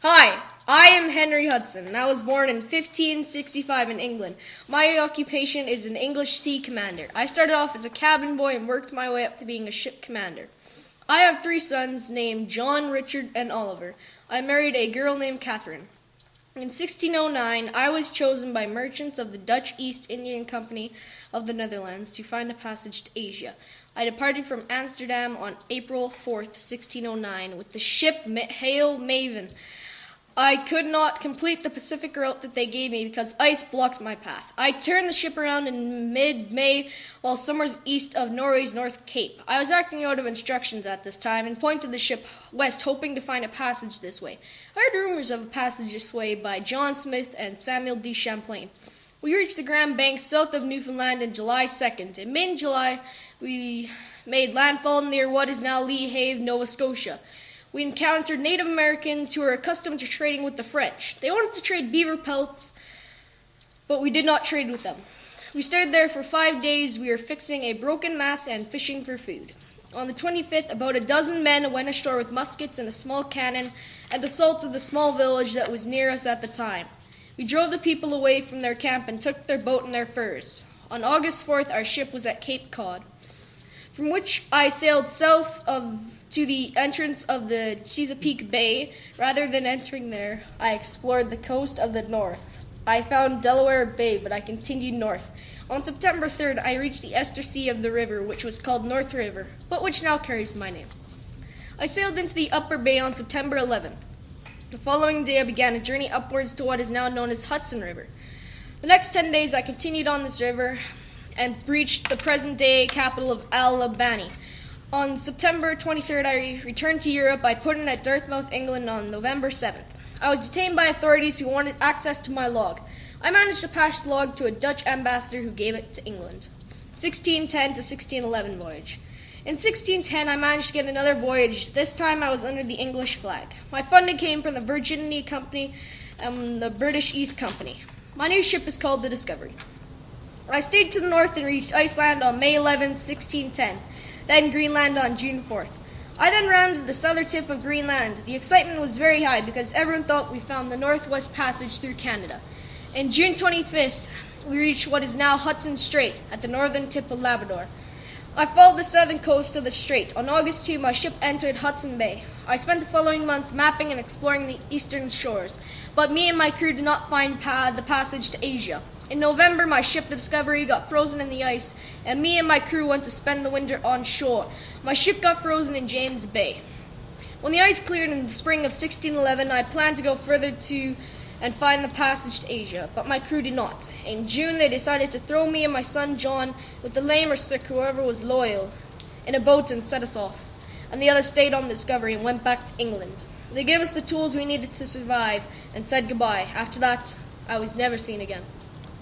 Hi, I am Henry Hudson, and I was born in 1565 in England. My occupation is an English sea commander. I started off as a cabin boy and worked my way up to being a ship commander. I have 3 sons named John, Richard, and Oliver. I married a girl named Catherine. In 1609, I was chosen by merchants of the Dutch East Indian Company of the Netherlands to find a passage to Asia. I departed from Amsterdam on April 4th, 1609, with the ship Hail Maven. I could not complete the Pacific route that they gave me because ice blocked my path. I turned the ship around in mid-May while somewhere east of Norway's North Cape. I was acting out of instructions at this time and pointed the ship west, hoping to find a passage this way. I heard rumors of a passage this way by John Smith and Samuel de Champlain. We reached the Grand Banks south of Newfoundland on July 2nd. In mid-July, we made landfall near what is now Lee Have, Nova Scotia. We encountered Native Americans who were accustomed to trading with the French. They wanted to trade beaver pelts, but we did not trade with them. We stayed there for 5 days. We were fixing a broken mast and fishing for food. On the 25th, about a dozen men went ashore with muskets and a small cannon and assaulted the small village that was near us at the time. We drove the people away from their camp and took their boat and their furs. On August 4th, our ship was at Cape Cod, from which I sailed south to the entrance of the Chesapeake Bay. Rather than entering there, I explored the coast of the north. I found Delaware Bay, but I continued north. On September 3rd, I reached the estuary of the river, which was called North River, but which now carries my name. I sailed into the upper bay on September 11th. The following day, I began a journey upwards to what is now known as Hudson River. The next 10 days, I continued on this river and reached the present-day capital of Albany. On September 23rd, I returned to Europe. I put in at Dartmouth, England on November 7th. I was detained by authorities who wanted access to my log. I managed to pass the log to a Dutch ambassador who gave it to England. 1610 to 1611 voyage. In 1610, I managed to get another voyage. This time I was under the English flag. My funding came from the Virgin India Company and the British East Company. My new ship is called the Discovery. I stayed to the north and reached Iceland on May 11, 1610. Then Greenland on June 4th. I then rounded the southern tip of Greenland. The excitement was very high because everyone thought we found the Northwest Passage through Canada. On June 25th, we reached what is now Hudson Strait at the northern tip of Labrador. I followed the southern coast of the strait. On August 2, my ship entered Hudson Bay. I spent the following months mapping and exploring the eastern shores, but me and my crew did not find the passage to Asia. In November, my ship, the Discovery, got frozen in the ice, and me and my crew went to spend the winter on shore. My ship got frozen in James Bay. When the ice cleared in the spring of 1611, I planned to go further and find the passage to Asia, but my crew did not. In June, they decided to throw me and my son John, with the lame or sick, whoever was loyal, in a boat and set us off. And the others stayed on the Discovery and went back to England. They gave us the tools we needed to survive and said goodbye. After that, I was never seen again.